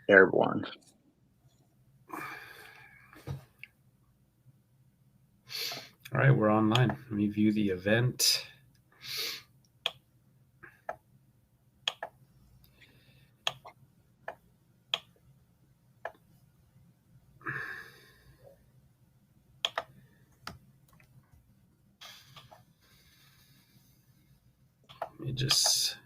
Airborne. All right, we're online. Let me view the event. Let me just...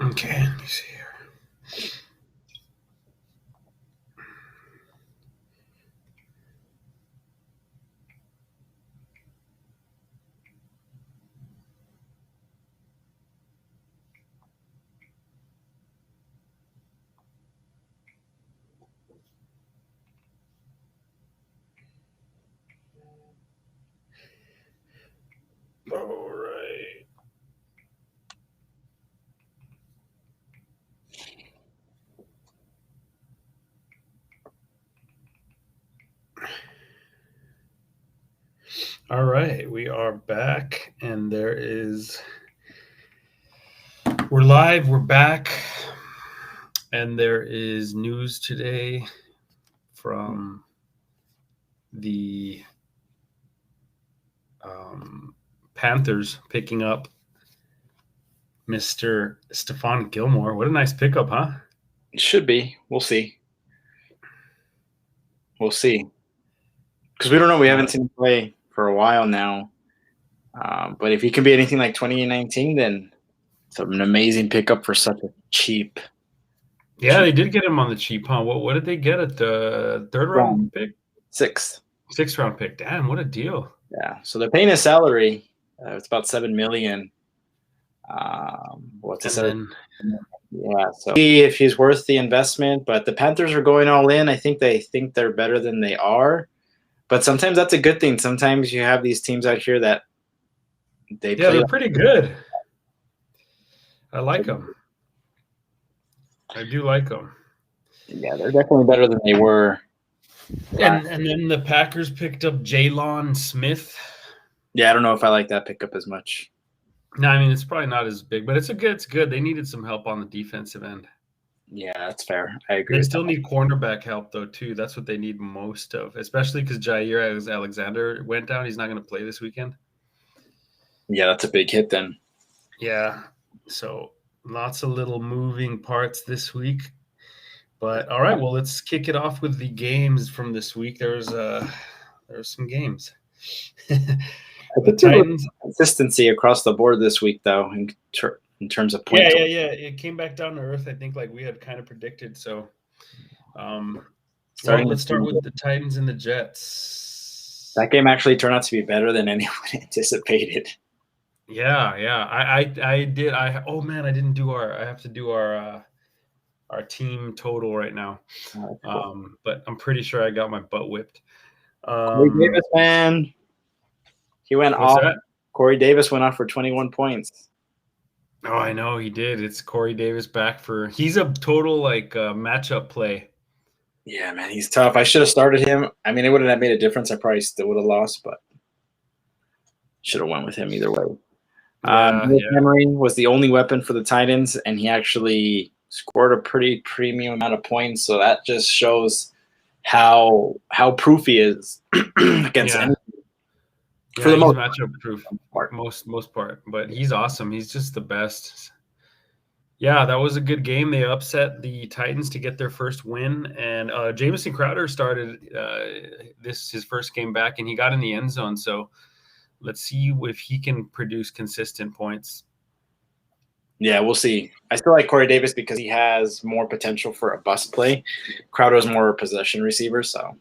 Okay, let me see here. All right. All right, we are back, and we're live, we're back, and there is news today from the Panthers picking up Mr. Stephon Gilmore. What a nice pickup, huh? It should be. We'll see. Because we don't know. We haven't seen him play for a while now. But if he can be anything like 2019, then it's an amazing pickup for such a cheap. Yeah, they did get him on the cheap, huh? What did they get at the third round pick? Sixth round pick. Damn, what a deal. Yeah. So they're paying his salary. It's about $7 million. What's his salary? Yeah. So see if he's worth the investment. But the Panthers are going all in. I think they think they're better than they are. But sometimes that's a good thing. Sometimes you have these teams out here that they're pretty good. I like them. I do like them. Yeah, they're definitely better than they were. And then the Packers picked up Jalen Smith. Yeah, I don't know if I like that pickup as much. No, I mean, it's probably not as big, but it's good. They needed some help on the defensive end. Yeah, that's fair. I agree. They still need cornerback help, though, too. That's what they need most of, especially because Jair Alexander went down. He's not going to play this weekend. Yeah, that's a big hit then. Yeah, so lots of little moving parts this week. But all right, well, let's kick it off with the games from this week. There's some games. The Titans consistency across the board this week, though, in terms of points. Yeah. It came back down to earth, I think, like we had kind of predicted. So, let's start with the Titans and the Jets. That game actually turned out to be better than anyone anticipated. Yeah. I did. Oh man, I didn't do I have to do our team total right now. But I'm pretty sure I got my butt whipped. Corey Davis, man. He went off. Corey Davis went off for 21 points. Oh, I know he did. It's Corey Davis back he's a total matchup play. Yeah, man, he's tough. I should have started him. I mean, it wouldn't have made a difference. I probably still would have lost, but should have went with him either way. Henry was the only weapon for the Titans, and he actually scored a pretty premium amount of points. So that just shows how proof he is against anything. For the most matchup proof, most part, but he's awesome. He's just the best. Yeah, that was a good game. They upset the Titans to get their first win, and Jamison Crowder started his first game back, and he got in the end zone. So let's see if he can produce consistent points. Yeah, we'll see. I still like Corey Davis because he has more potential for a bust play. Crowder's more a possession receiver, so.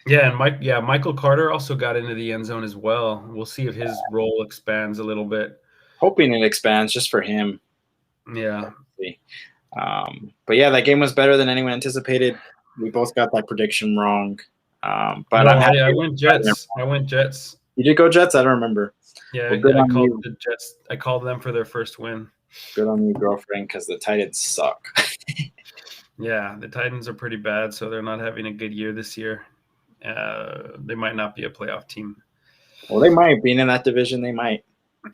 Yeah, and Michael Carter also got into the end zone as well. We'll see if his role expands a little bit. Hoping it expands just for him. Yeah. But yeah, that game was better than anyone anticipated. We both got that prediction wrong. But no, I went Jets. I went Jets. You did go Jets? I don't remember. Yeah, well, I called the Jets. I called them for their first win. Good on you, girlfriend, because the Titans suck. Yeah, the Titans are pretty bad, so they're not having a good year this year. They might not be a playoff team. Well, they might. Being in that division, they might.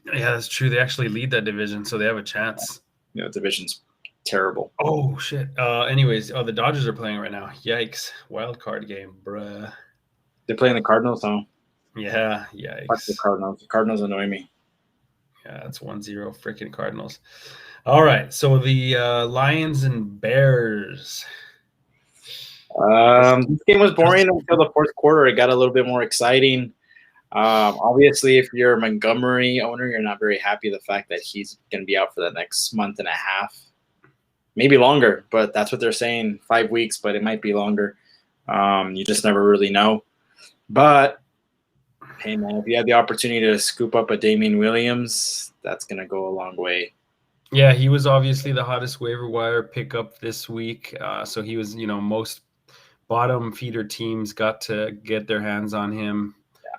Yeah, that's true. They actually lead that division, so they have a chance. You know, division's terrible. Oh, shit. Anyways, the Dodgers are playing right now. Yikes. Wild card game, bruh. They're playing the Cardinals, huh? Yeah, yikes. Fuck the Cardinals. The Cardinals annoy me. Yeah, it's 1-0 freaking Cardinals. All right, so the Lions and Bears. This game was boring until the fourth quarter. It got a little bit more exciting. Obviously, if you're a Montgomery owner, you're not very happy the fact that he's going to be out for the next month and a half, maybe longer. But that's what they're saying, 5 weeks, but it might be longer. You just never really know. But hey, man, if you had the opportunity to scoop up a Damian Williams, that's going to go a long way. Yeah, he was obviously the hottest waiver wire pickup this week. So he was, most bottom feeder teams got to get their hands on him. Yeah.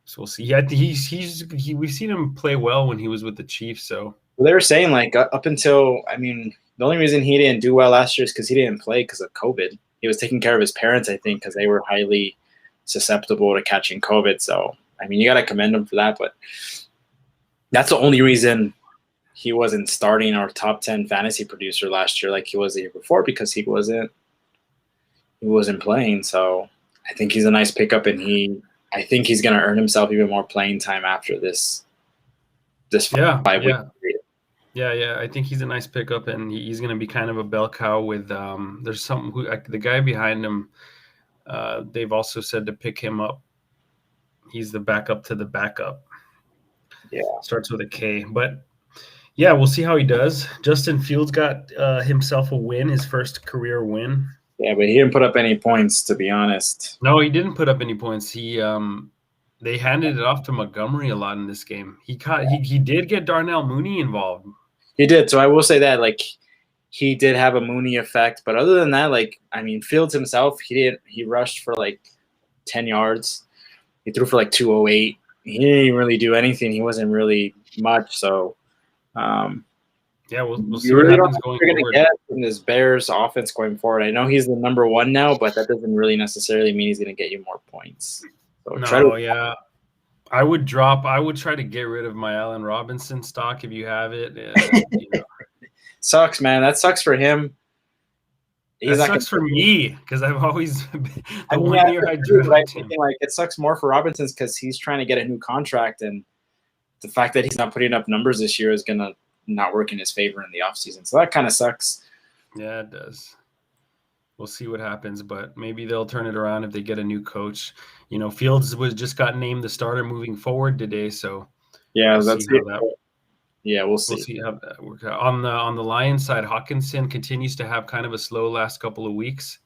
So we'll see. Yeah, we've seen him play well when he was with the Chiefs. So they were saying up until, the only reason he didn't do well last year is because he didn't play because of COVID. He was taking care of his parents, I think, because they were highly susceptible to catching COVID. So, you got to commend him for that. But that's the only reason he wasn't starting our top 10 fantasy producer last year like he was the year before, because he wasn't playing. So I think he's a nice pickup, and I think he's going to earn himself even more playing time after this 5 week period. Yeah. I think he's a nice pickup, and he's going to be kind of a bell cow with there's the guy behind him. They've also said to pick him up. He's the backup to the backup. Yeah. Starts with a K. But yeah, we'll see how he does. Justin Fields got himself a win, his first career win. Yeah, but he didn't put up any points, to be honest. No, he didn't put up any points. They handed it off to Montgomery a lot in this game. He did get Darnell Mooney involved. He did. So I will say that, he did have a Mooney effect, but other than that, Fields himself, he rushed for 10 yards. He threw for 208. He didn't really do anything. He wasn't really much. So, yeah, we'll see what happens going forward. Get from this Bears offense going forward. I know he's the number one now, but that doesn't really necessarily mean he's going to get you more points. So yeah. I would try to get rid of my Allen Robinson stock if you have it. Sucks, man. That sucks for him. That sucks for me because I've always been the 1 year I drafted him. It sucks more for Robinson's because he's trying to get a new contract, and the fact that he's not putting up numbers this year is going to not work in his favor in the offseason. So that kind of sucks. Yeah, it does. We'll see what happens, but maybe they'll turn it around if they get a new coach. Fields just got named the starter moving forward today, so yeah, we'll see. We'll see how that works out. On the Lions side, Hawkinson continues to have kind of a slow last couple of weeks.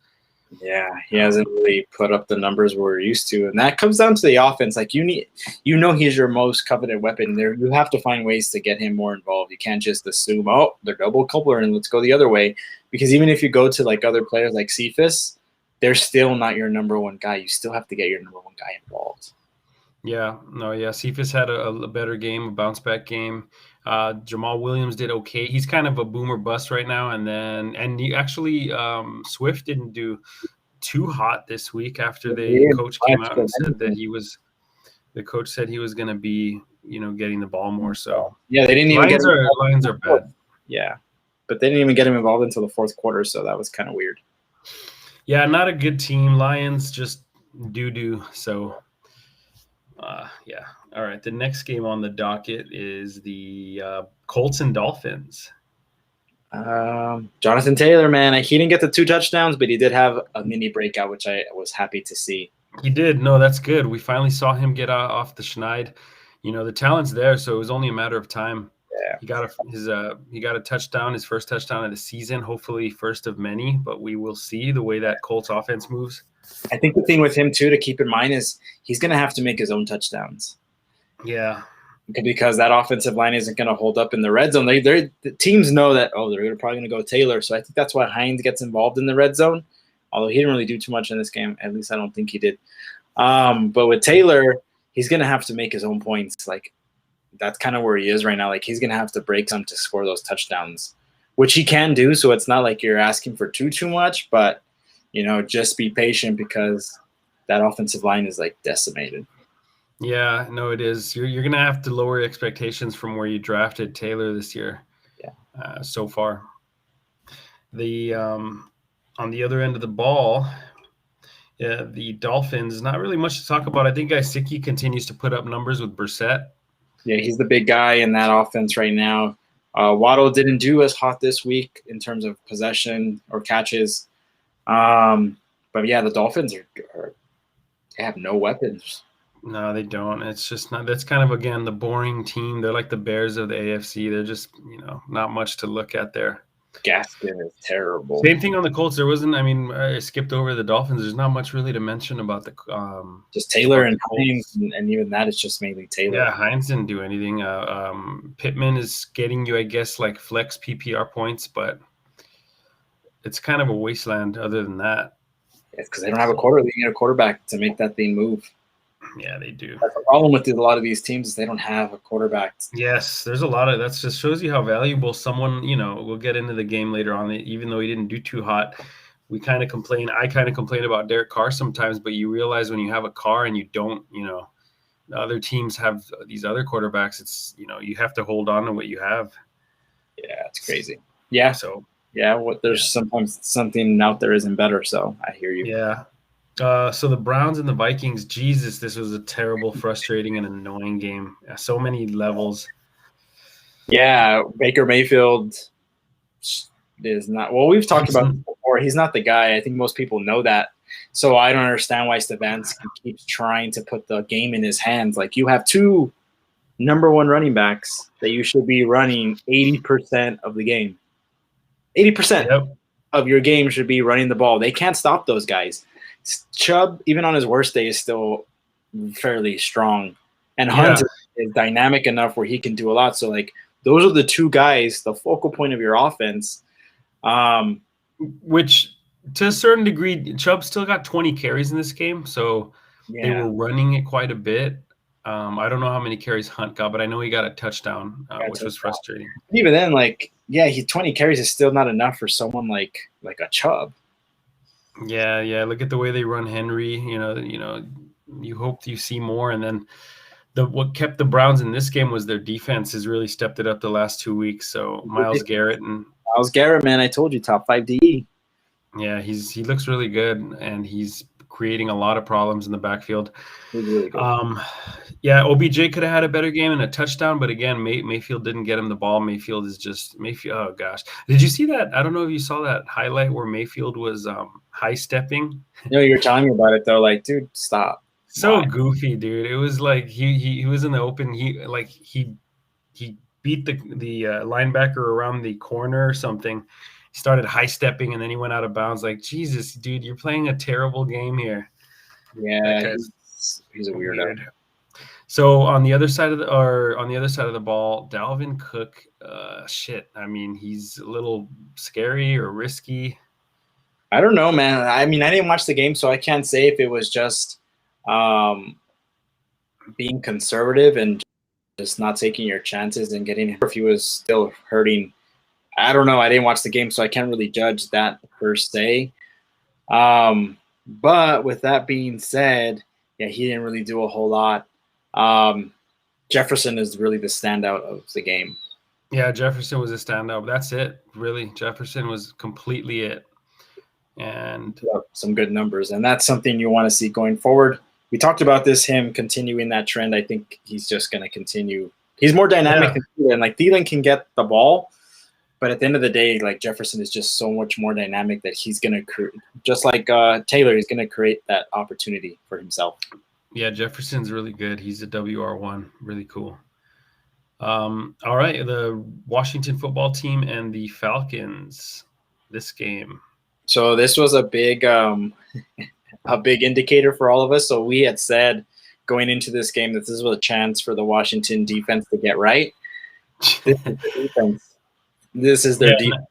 Yeah, he hasn't really put up the numbers we're used to, and that comes down to the offense. He's your most coveted weapon. There, you have to find ways to get him more involved. You can't just assume, they're double coupler and let's go the other way, because even if you go to other players like Cephas, they're still not your number one guy. You still have to get your number one guy involved. Yeah. Cephas had a better game, a bounce back game. Jamal Williams did okay. He's kind of a boomer bust right now. And he actually, Swift didn't do too hot this week after the coach came out and said that the coach said he was going to be, getting the ball more. So yeah, they didn't even Lions are bad. Yeah, but they didn't even get him involved until the fourth quarter. So that was kind of weird. Yeah, not a good team. Lions just doo-doo. So, yeah. All right, the next game on the docket is the Colts and Dolphins. Jonathan Taylor, man, he didn't get the 2 touchdowns, but he did have a mini breakout, which I was happy to see. He did. No, that's good. We finally saw him get off the schneid. The talent's there, so it was only a matter of time. Yeah. He got a touchdown, his first touchdown of the season, hopefully first of many, but we will see the way that Colts offense moves. I think the thing with him too to keep in mind is he's going to have to make his own touchdowns. Yeah. Because that offensive line isn't going to hold up in the red zone. The teams know that, they're probably going to go Taylor. So I think that's why Hines gets involved in the red zone. although he didn't really do too much in this game. At least I don't think he did. But with Taylor, he's going to have to make his own points. Like, that's kind of where he is right now. Like, he's going to have to break some to score those touchdowns, which he can do. So it's not like you're asking for too much, but, just be patient because that offensive line is, like, decimated. Yeah, no, it is. You're going to have to lower expectations from where you drafted Taylor this year. Yeah. So far. The on the other end of the ball, the Dolphins, not really much to talk about. I think Gesicki continues to put up numbers with Brissett. Yeah, he's the big guy in that offense right now. Waddle didn't do as hot this week in terms of possession or catches. But yeah, the Dolphins they have no weapons. No, they don't. It's just not. That's kind of, again, the boring team. They're like the Bears of the AFC. They're just, not much to look at there. Gaskin is terrible. Same thing on the Colts. There wasn't. I mean, I skipped over the Dolphins. There's not much really to mention about the. Just Taylor and Hines, and even that is just mainly Taylor. Yeah, Hines didn't do anything. Pittman is getting you, I guess, like flex PPR points, but it's kind of a wasteland. Other than that, it's because they don't have a quarterback to make that thing move. Yeah, they do. That's the problem with a lot of these teams is they don't have a quarterback. Yes, there's a lot of that. Just shows you how valuable someone, we'll get into the game later on. Even though he didn't do too hot, I kind of complain about Derek Carr sometimes, but you realize when you have a Carr and you don't, the other teams have these other quarterbacks, it's, you have to hold on to what you have. Yeah, it's crazy. Yeah. So, yeah, there's sometimes something out there isn't better. So I hear you. Yeah. So the Browns and the Vikings, Jesus, this was a terrible, frustrating, and annoying game. So many levels. Yeah, Baker Mayfield is not – well, we've talked about it before. He's not the guy. I think most people know that. So I don't understand why Stefanski keeps trying to put the game in his hands. Like, you have two number one running backs that you should be running 80% of the game. 80% of your game should be running the ball. They can't stop those guys. Chubb, even on his worst day, is still fairly strong. And Hunt is dynamic enough where he can do a lot. So, like, those are the two guys, the focal point of your offense. Which, to a certain degree, Chubb still got 20 carries in this game. So they were running it quite a bit. I don't know how many carries Hunt got, but I know he got a touchdown, which was frustrating. Even then, 20 carries is still not enough for someone like a Chubb. Yeah. Look at the way they run Henry. You hope you see more. And then what kept the Browns in this game was their defense has really stepped it up the last 2 weeks. So Myles Garrett, man, I told you, top 5 DE. Yeah, he looks really good, and he's creating a lot of problems in the backfield. He's really good. OBJ could have had a better game and a touchdown, but again, Mayfield didn't get him the ball. Mayfield. Oh gosh, did you see that? I don't know if you saw that highlight where Mayfield was high stepping. You were telling me about it though. Like, dude, stop. So goofy, dude. It was like he was in the open. He beat the linebacker around the corner or something. He started high stepping and then he went out of bounds. Like, Jesus, dude, you're playing a terrible game here. Yeah, he's a weirdo. Weird. So on the other side of the ball, Dalvin Cook, I mean, he's a little scary or risky. I don't know, man. I mean, I didn't watch the game, so I can't say if it was just being conservative and just not taking your chances and getting, or if he was still hurting. I don't know. I didn't watch the game, so I can't really judge that per se. But with that being said, yeah, he didn't really do a whole lot. Jefferson is really the standout of the game. Yeah, Jefferson was a standout. That's it, really. Jefferson was completely it. And some good numbers, and that's something you want to see going forward. We talked about him continuing that trend. I think he's just going to continue. He's more dynamic than Thielen. Like, Thielen can get the ball, but at the end of the day, like, Jefferson is just so much more dynamic that he's going to just like Taylor, he's going to create that opportunity for himself. Yeah, Jefferson's really good. He's a WR1, really cool. All right, the Washington football team and the Falcons. This game. So this was a big indicator for all of us. So we had said going into this game that this was a chance for the Washington defense to get right. This is the defense. This is their defense.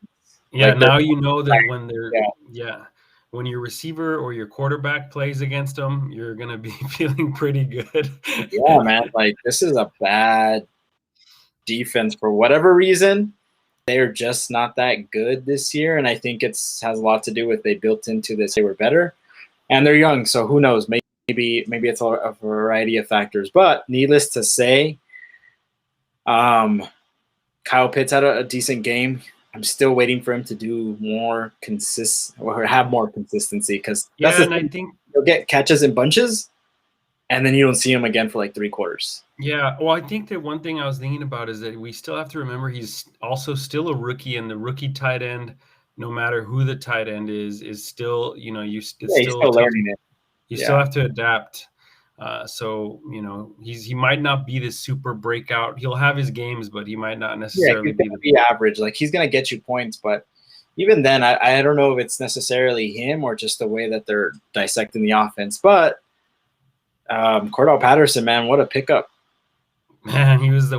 Yeah, now you know that when they're when your receiver or your quarterback plays against them, you're gonna be feeling pretty good. Yeah, man. Like, this is a bad defense for whatever reason. They're just not that good this year, and I think has a lot to do with they built into this. They were better, and they're young, so who knows? Maybe it's a variety of factors. But needless to say, Kyle Pitts had a decent game. I'm still waiting for him to do more or have more consistency, because I think you'll get catches in bunches, and then you don't see him again for like 3 quarters. Yeah, well, I think that one thing I was thinking about is that we still have to remember he's also still a rookie, and the rookie tight end, no matter who the tight end is still, he's still learning it. You still have to adapt. So, he might not be this super breakout. He'll have his games, but he might not necessarily be average. Like, he's going to get you points, but even then, I don't know if it's necessarily him or just the way that they're dissecting the offense. But Cordell Patterson, man, what a pickup. Man, he's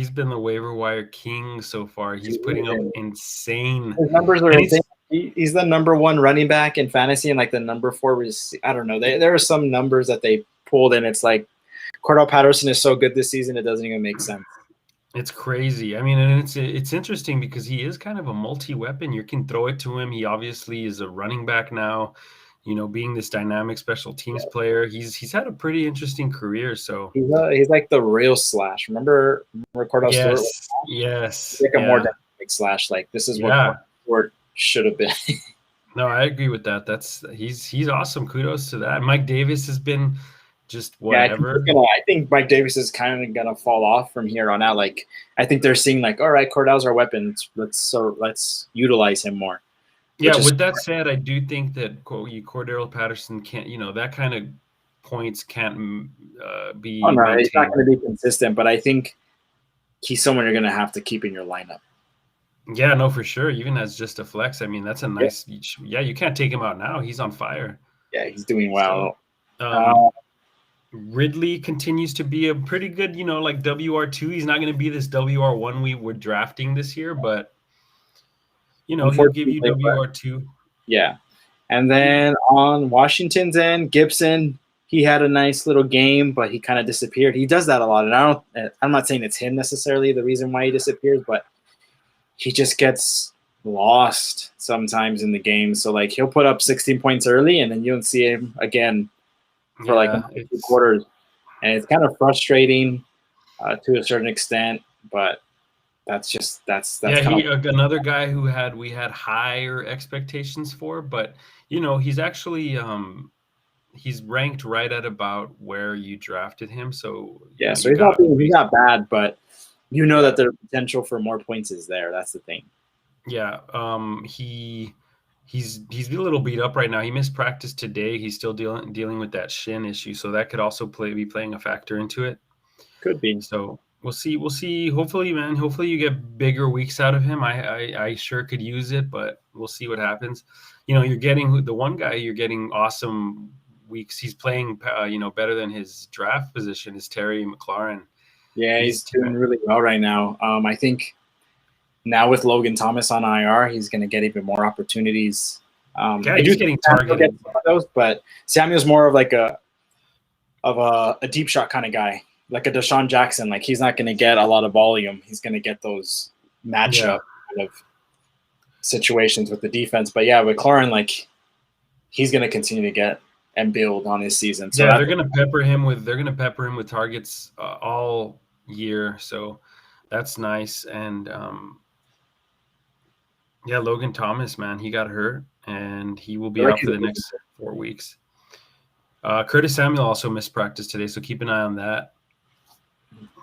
been the waiver wire king so far. He's putting up insane. His numbers are insane. He's the number 1 running back in fantasy and like the number 4 I don't know. There are some numbers that they pulled, and it's like Cordell Patterson is so good this season, it doesn't even make sense. It's crazy. I mean, and it's interesting because he is kind of a multi-weapon. You can throw it to him. He obviously is a running back now. Being this dynamic special teams player, he's had a pretty interesting career. So he's like the real Slash. Remember Cordell Stewart? Yes. Like a more dynamic Slash. Like, this is what Stewart should have been. No, I agree with that. He's awesome. Kudos to that. Mike Davis has been just whatever. Yeah, I think Mike Davis is kind of gonna fall off from here on out. Like, I think they're seeing like, all right, Cordell's our weapon. Let's utilize him more. Yeah, with that said, I do think that Cordell Patterson can't, that kind of points can't be. Oh, no, he's not going to be consistent, but I think he's someone you're going to have to keep in your lineup. Yeah, no, for sure. Even as just a flex, I mean, that's a nice. Yeah, you can't take him out now. He's on fire. Yeah, he's doing well. Ridley continues to be a pretty good, like WR2. He's not going to be this WR1 we were drafting this year, but. He'll give you WR2. Yeah. And then on Washington's end, Gibson, he had a nice little game, but he kind of disappeared. He does that a lot. And I'm not saying it's him necessarily, the reason why he disappears, but he just gets lost sometimes in the game. So, like, he'll put up 16 points early, and then you don't see him again for 2 quarters. And it's kind of frustrating to a certain extent, but that's another guy who we had higher expectations for, but he's actually he's ranked right at about where you drafted him. So so he's not bad, but that there's potential for more points is there. That's the thing. Yeah, he's a little beat up right now. He missed practice today. He's still dealing with that shin issue, so that could also be playing a factor into it. Could be. So. We'll see. Hopefully, man. Hopefully, you get bigger weeks out of him. I sure could use it, but we'll see what happens. You're getting the one guy. You're getting awesome weeks. He's playing, better than his draft position is Terry McLaurin. Yeah, he's doing really well right now. I think now with Logan Thomas on IR, he's going to get even more opportunities. He's getting targeted. But Samuel's more of like a deep shot kind of guy. Like a Deshaun Jackson, like he's not going to get a lot of volume. He's going to get those matchup kind of situations with the defense. But yeah, with McLaurin, like he's going to continue to get and build on his season. So they're going to pepper him with targets all year. So that's nice. And Logan Thomas, man, he got hurt and he will be out for the next 4 weeks. Curtis Samuel also missed practice today, so keep an eye on that.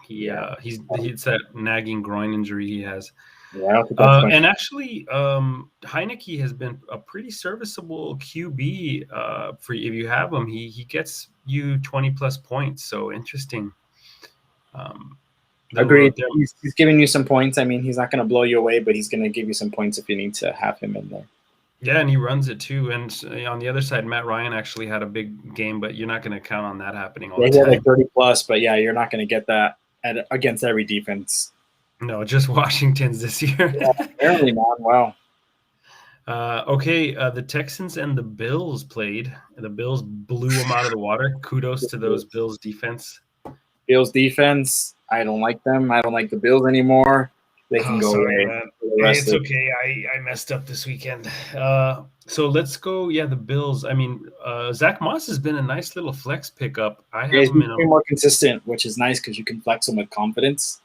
He's that nagging groin injury he has. Yeah, and actually, Heineke has been a pretty serviceable QB for if you have him. He gets you 20+ points. So interesting. Agreed. He's giving you some points. I mean, he's not going to blow you away, but he's going to give you some points if you need to have him in there. Yeah, and he runs it too. And on the other side, Matt Ryan actually had a big game, but you're not going to count on that happening all the time. He had like 30+, but yeah, you're not going to get that against every defense. No, just Washington's this year. Yeah, apparently not. Wow. Okay, the Texans and the Bills played. The Bills blew them out of the water. Kudos to those Bills defense. Bills defense, I don't like them. I don't like the Bills anymore. They can go sorry, away. man. It's okay. I messed up this weekend. So let's go. Yeah, the Bills. I mean, Zach Moss has been a nice little flex pickup. I have him in more consistent, which is nice because you can flex him with confidence.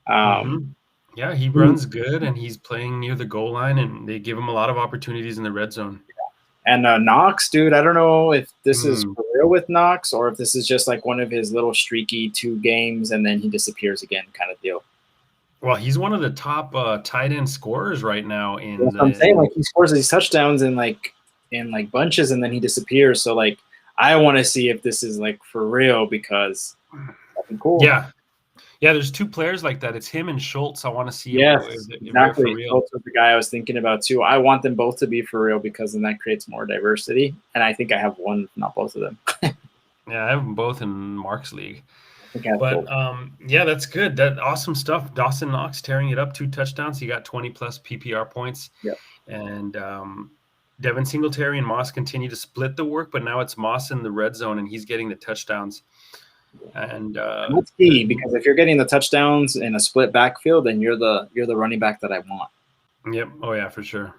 Yeah, he runs good, and he's playing near the goal line, and they give him a lot of opportunities in the red zone. And Knox, dude, I don't know if this is for real with Knox or if this is just like one of his little streaky 2 games and then he disappears again kind of deal. Well, he's one of the top tight end scorers right now. I'm saying, like, he scores these touchdowns in bunches and then he disappears. So like, I want to see if this is like for real because that's cool. Yeah, there's 2 players like that. It's him and Schultz. I want to see. Yes, exactly. Schultz was the guy I was thinking about too. I want them both to be for real because then that creates more diversity. And I think I have one, not both of them. Yeah, I have them both in Mark's league. But yeah, that's good. That awesome stuff. Dawson Knox tearing it up, 2 touchdowns. He got 20+ PPR points. Yep. And Devin Singletary and Moss continue to split the work, but now it's Moss in the red zone and he's getting the touchdowns. And that's key because if you're getting the touchdowns in a split backfield, then you're the running back that I want. Yep. Oh yeah, for sure.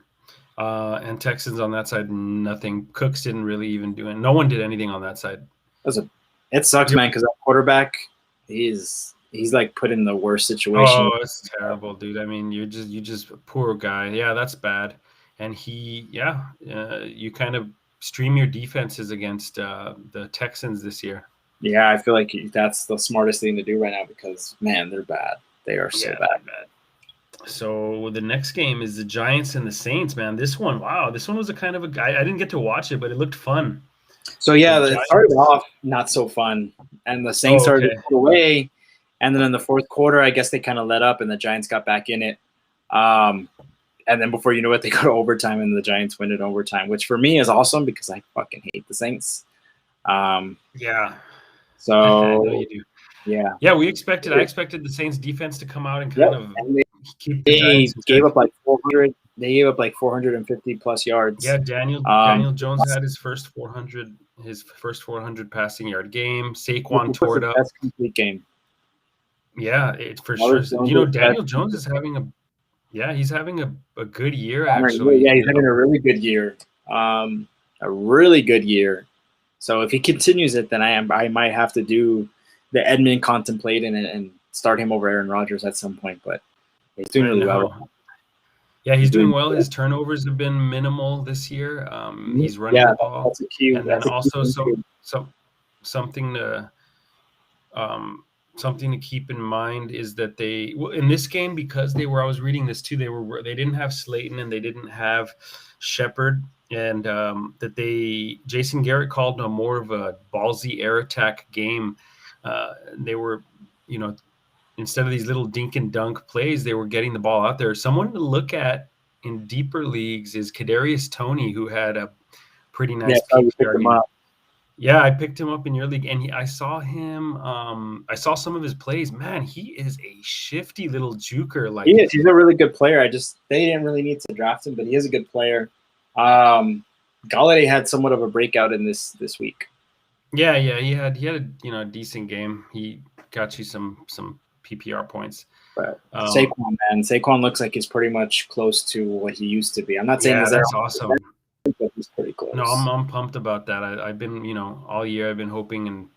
And Texans on that side, nothing. Cooks didn't really even do it. No one did anything on that side. It sucks, man, because that quarterback, he's like put in the worst situation. Oh, it's terrible, dude. I mean, you just poor guy. Yeah, that's bad. And you kind of stream your defenses against the Texans this year. Yeah, I feel like that's the smartest thing to do right now because, man, they're bad. They are so bad. So the next game is the Giants and the Saints, man. This one was a kind of a guy. I didn't get to watch it, but it looked fun. So, yeah, it started off not so fun. And the Saints started to pull away. And then in the fourth quarter, I guess they kind of let up and the Giants got back in it. And then before you know it, they go to overtime and the Giants win it overtime, which for me is awesome because I fucking hate the Saints. Yeah. So I know you do. Yeah. Yeah, I expected the Saints defense to come out and kind of keep the Giants. They gave up like 400. They gave up like 450 plus yards. Yeah, Daniel Jones had his first 400 passing yard game. Saquon tore it up. Best complete game. Yeah, it's for sure. Daniel Jones is having he's having a good year actually. Yeah, he's having a really good year. A really good year. So if he continues it, then I might have to do the Edmund contemplate and start him over Aaron Rodgers at some point. But he's doing really well. Yeah, he's doing well. His turnovers have been minimal this year. He's running the ball. That's a key. And then also something to keep in mind is that in this game, because I was reading this too, they didn't have Slayton and they didn't have Shepard. And Jason Garrett called a more of a ballsy air attack game. They were, instead of these little dink and dunk plays, they were getting the ball out there. Someone to look at in deeper leagues is Kadarius Toney, who had a pretty nice PPR game. Yeah, I picked him up in your league, and I saw him. I saw some of his plays. Man, he is a shifty little juker. Like he is. He's a really good player. They didn't really need to draft him, but he is a good player. Galladay had somewhat of a breakout in this week. Yeah, he had a decent game. He got you some PPR points. But Saquon looks like he's pretty much close to what he used to be. I'm not saying that's awesome. But he's pretty close. No, I'm pumped about that. I've been, all year I've been hoping and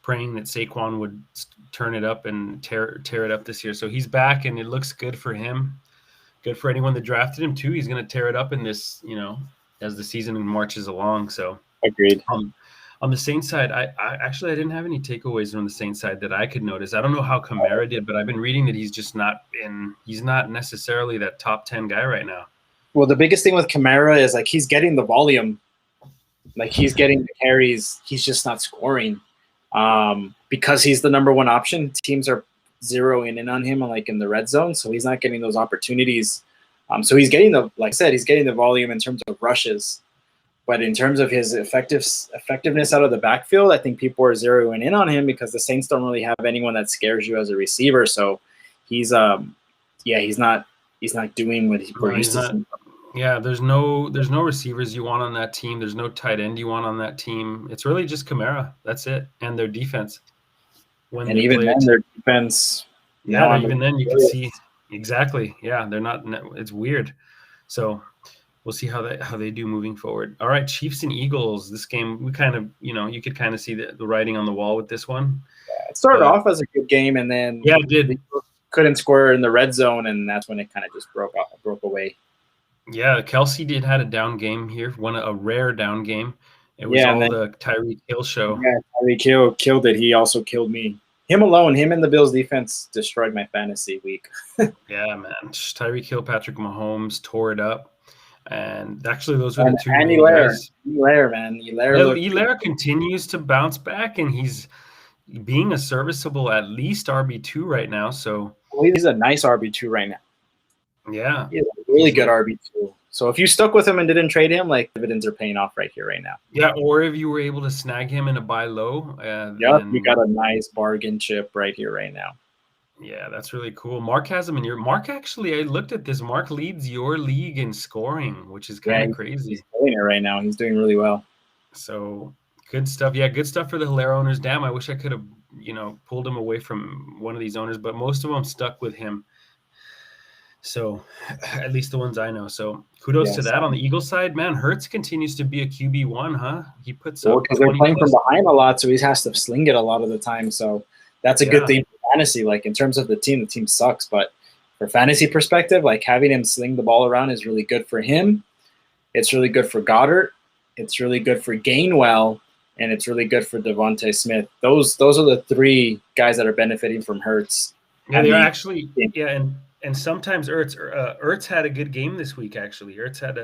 praying that Saquon would turn it up and tear it up this year. So he's back, and it looks good for him. Good for anyone that drafted him too. He's going to tear it up in this, as the season marches along. So agreed. On the Saints side, I didn't have any takeaways on the Saints side that I could notice. I don't know how Kamara did, but I've been reading that he's not necessarily that top 10 guy right now. Well, the biggest thing with Kamara is like he's getting the volume, like he's getting the carries. He's just not scoring because he's the number one option. Teams are zeroing in on him like in the red zone, so he's not getting those opportunities. So he's getting he's getting the volume in terms of rushes. But in terms of his effectiveness out of the backfield, I think people are zeroing in on him because the Saints don't really have anyone that scares you as a receiver. So he's not doing what he used to. Yeah, there's no receivers you want on that team. There's no tight end you want on that team. It's really just Kamara. That's it, and their defense. When And they even play then, their defense. yeah, even then you can see exactly. Yeah, they're not. It's weird. So we'll see how they do moving forward. All right, Chiefs and Eagles. This game, we kind of, you could kind of see the writing on the wall with this one. It started off as a good game, and then it did. Couldn't score in the red zone, and that's when it kind of just broke away. Yeah, Kelce had a down game here, a rare down game. It was the Tyreek Hill show. Yeah, Tyreek Hill killed it. He also killed me. Him and the Bills defense destroyed my fantasy week. Yeah, man. Tyreek Hill, Patrick Mahomes tore it up. And actually, those were the two guys. Helaire continues to bounce back, and he's being a serviceable at least RB2 right now. So he's a nice RB2 right now. Yeah. He's a really good RB2. So if you stuck with him and didn't trade him, like, dividends are paying off right here, right now. Yeah, or if you were able to snag him in a buy low. You got a nice bargain chip right here, right now. Yeah, that's really cool. Mark has him in your Mark. Actually, I looked at this. Mark leads your league in scoring, which is kind of crazy. He's doing it right now. He's doing really well. So good stuff. Yeah, good stuff for the Helaire owners. Damn, I wish I could have, pulled him away from one of these owners, but most of them stuck with him. So at least the ones I know. So kudos to that. On the Eagles side, man, Hurts continues to be a QB1, huh? He puts up because they're playing from behind a lot, so he has to sling it a lot of the time. So that's a good thing for fantasy. Like, in terms of the team sucks, but for fantasy perspective, like, having him sling the ball around is really good for him. It's really good for Goddard. It's really good for Gainwell, and it's really good for Devontae Smith. Those are the three guys that are benefiting from Hurts. Yeah, they're actually and sometimes Ertz had a good game this week. Actually, Ertz had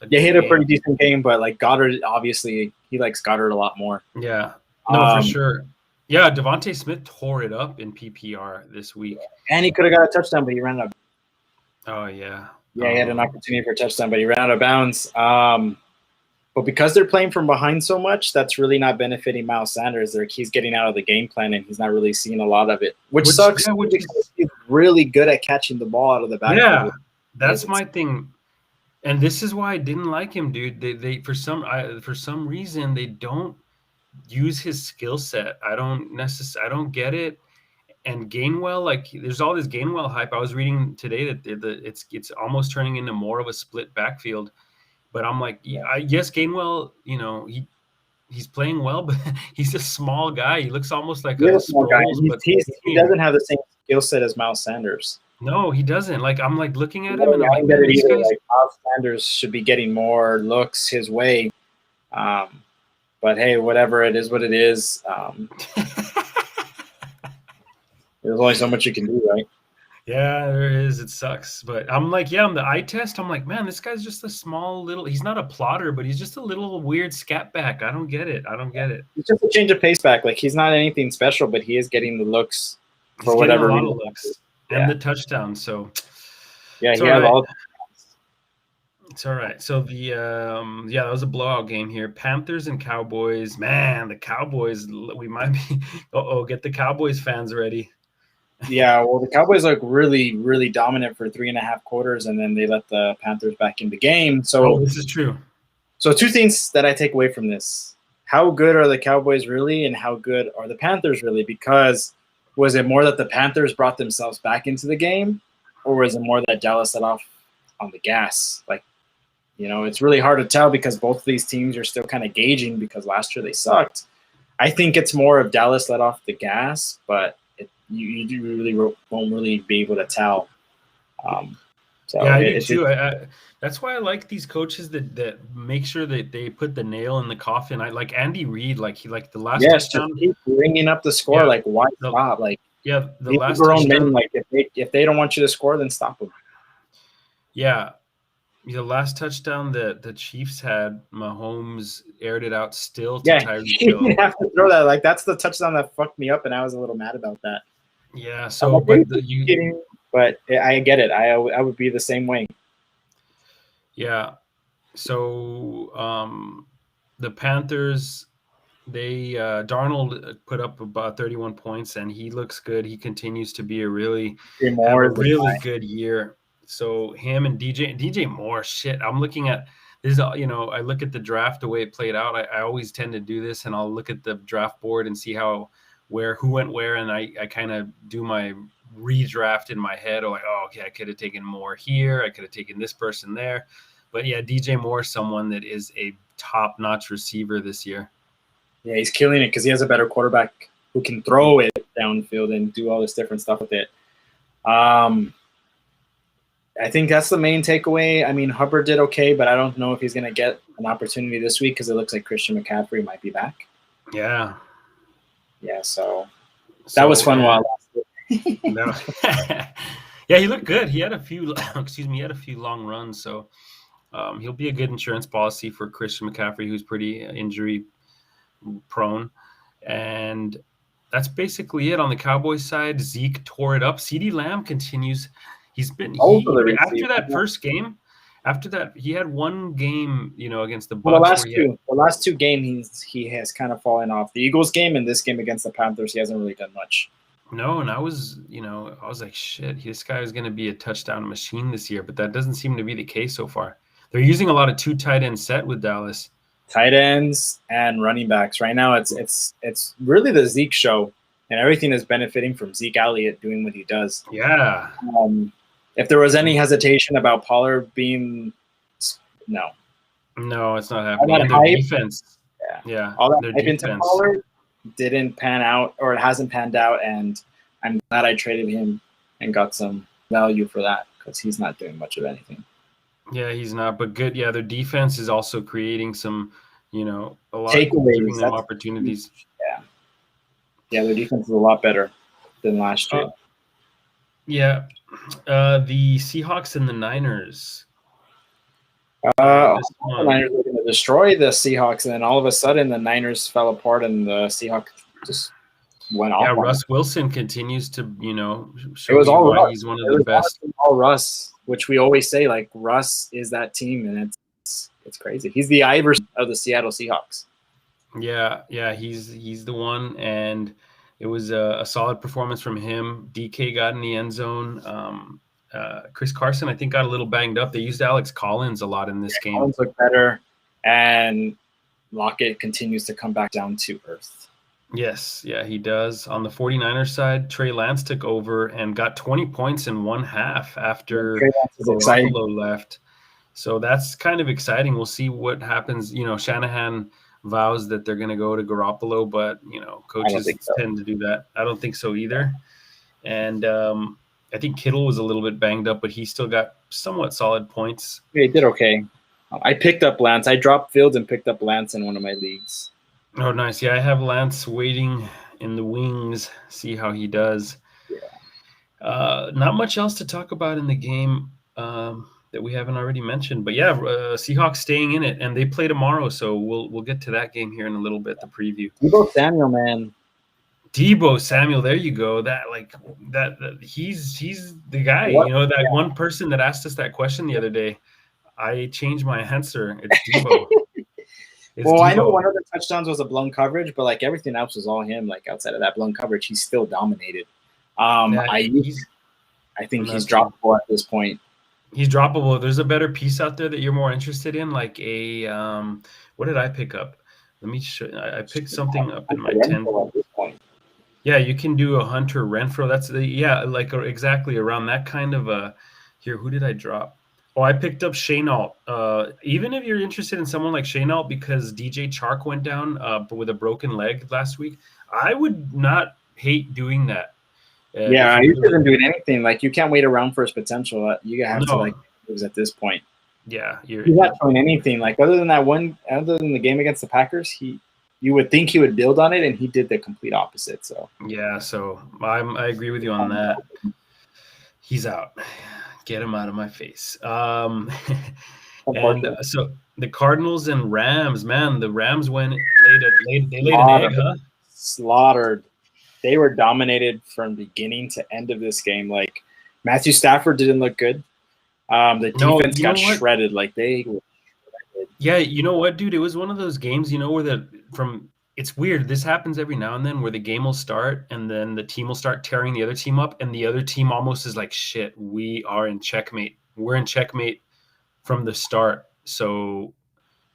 he had a pretty decent game, but like Goddard, obviously, he likes Goddard a lot more. Yeah, no, for sure. Yeah, Devontae Smith tore it up in PPR this week, and he could have got a touchdown, but he ran out. Oh yeah, he had an opportunity for a touchdown, but he ran out of bounds. But because they're playing from behind so much, that's really not benefiting Miles Sanders. He's getting out of the game plan, and he's not really seeing a lot of it, which sucks. Yeah, because he's really good at catching the ball out of the backfield. Yeah, that's my thing, and this is why I didn't like him, dude. They for some reason they don't use his skill set. I don't get it. And Gainwell, like, there's all this Gainwell hype. I was reading today that it's almost turning into more of a split backfield. But I'm like, yes, Gainwell, he's playing well, but he's a small guy. He looks almost like a small guy. He doesn't have the same skill set as Miles Sanders. No, he doesn't. Like, I'm like looking at him, and I'm like, Miles Sanders should be getting more looks his way. But hey, whatever, it is what it is. There's only so much you can do, right? Yeah, there is. It sucks. But I'm like, on the eye test, I'm like, man, this guy's just a small little, he's not a plotter, but he's just a little weird scat back. I don't get it. It's just a change of pace back. Like, he's not anything special, but he is getting the looks for whatever reason. A lot of looks. And the touchdown. So yeah, he has all. It's all right. So that was a blowout game here. Panthers and Cowboys. Man, the Cowboys, we might be get the Cowboys fans ready. Yeah, well, the Cowboys look really, really dominant for 3.5 quarters, and then they let the Panthers back in the game. So this is true. So two things that I take away from this: how good are the Cowboys really, and how good are the Panthers really? Because was it more that the Panthers brought themselves back into the game, or was it more that Dallas let off on the gas? Like, it's really hard to tell because both of these teams are still kind of gauging because last year they sucked. I think it's more of Dallas let off the gas, but you really won't really be able to tell. So yeah, I do too. That's why I like these coaches that make sure that they put the nail in the coffin. I like Andy Reid, like the last touchdown. Keep bringing up the score. Like, why stop? Like, the last touchdown. Like, if they don't want you to score, then stop them. Yeah. The last touchdown that the Chiefs had, Mahomes aired it out still to Tyreek Hill. You have to throw that. Like, that's the touchdown that fucked me up, and I was a little mad about that. Yeah, so but I get it. I would be the same way. Yeah. So the Panthers, Darnold put up about 31 points, and he looks good. He continues to be a really good year. So him and DJ Moore, shit. I'm looking at this. I look at the draft the way it played out. I always tend to do this, and I'll look at the draft board and see who went where, and I kind of do my redraft in my head. Or like, oh, okay, I could have taken Moore here. I could have taken this person there. But yeah, DJ Moore, someone that is a top-notch receiver this year. Yeah, he's killing it because he has a better quarterback who can throw it downfield and do all this different stuff with it. I think that's the main takeaway. I mean, Hubbard did okay, but I don't know if he's going to get an opportunity this week because it looks like Christian McCaffrey might be back. Yeah. Yeah, so that was fun while it lasted. Yeah, he looked good. He had a few long runs, so he'll be a good insurance policy for Christian McCaffrey, who's pretty injury prone. And that's basically it on the Cowboys side. Zeke tore it up. CeeDee Lamb continues. After that first game, after that, he had one game, against the Bucs. The last two games, he has kind of fallen off. The Eagles game and this game against the Panthers, he hasn't really done much. No, and I was like, shit, this guy is going to be a touchdown machine this year, but that doesn't seem to be the case so far. They're using a lot of 2 tight end set with Dallas. Tight ends and running backs. Right now, it's really the Zeke show, and everything is benefiting from Zeke Elliott doing what he does. Yeah. If there was any hesitation about Pollard being – no, it's not happening. And their defense. Yeah. All that hype into Pollard didn't pan out, or it hasn't panned out, and I'm glad I traded him and got some value for that because he's not doing much of anything. Yeah, he's not, but good. Yeah, their defense is also creating some, a lot takeaways, of them opportunities. Yeah, their defense is a lot better than last year. The Seahawks and the Niners. The Niners were going to destroy the Seahawks, and then all of a sudden the Niners fell apart, and the Seahawks just went off. Yeah, Russ Wilson continues to, show it was all why he's one of the best. All Russ, which we always say, like Russ is that team, and it's crazy. He's the Iverson of the Seattle Seahawks. Yeah, he's the one, and it was a solid performance from him. DK got in the end zone. Chris Carson, I think, got a little banged up. They used Alex Collins a lot in this game. Collins looked better, and Lockett continues to come back down to earth. Yes, yeah, he does. On the 49ers side, Trey Lance took over and got 20 points in one half after Garoppolo left. So that's kind of exciting. We'll see what happens. Shanahan vows that they're going to go to Garoppolo, but, coaches tend to do that. I don't think so either. And I think Kittle was a little bit banged up, but he still got somewhat solid points. Yeah, he did okay. I picked up Lance. I dropped Fields and picked up Lance in one of my leagues. Oh, nice. Yeah, I have Lance waiting in the wings, see how he does. Yeah. Not much else to talk about in the game that we haven't already mentioned. But, yeah, Seahawks staying in it, and they play tomorrow, so we'll get to that game here in a little bit, the preview. Deebo Samuel, man. Deebo Samuel, there you go. That he's the guy. That one person that asked us that question the other day. I changed my answer. It's Deebo. Deebo. I know one of the touchdowns was a blown coverage, but like everything else was all him. Like outside of that blown coverage, he's still dominated. I think he's droppable at this point. He's droppable. There's a better piece out there that you're more interested in, like a what did I pick up? Let me show. I picked something up in my 10. At this point. Yeah, you can do a Hunter Renfrow. That's exactly around that kind of a. Here, who did I drop? Oh, I picked up Shenault. Even if you're interested in someone like Shenault, because DJ Chark went down with a broken leg last week, I would not hate doing that. Yeah, he isn't doing anything. Like you can't wait around for his potential. You have to lose at this point. Yeah, he's not showing anything. Like other than the game against the Packers, you would think he would build on it, and he did the complete opposite. So yeah, so I agree with you on that. He's out. Get him out of my face. And so the Cardinals and Rams, man, the Rams laid an egg, huh? Slaughtered. They were dominated from beginning to end of this game. Like Matthew Stafford didn't look good. The defense got shredded. Like they. Yeah, you know what, dude? It was one of those games, where from it's weird. This happens every now and then where the game will start and then the team will start tearing the other team up, and the other team almost is like, shit, we are in checkmate. We're in checkmate from the start. So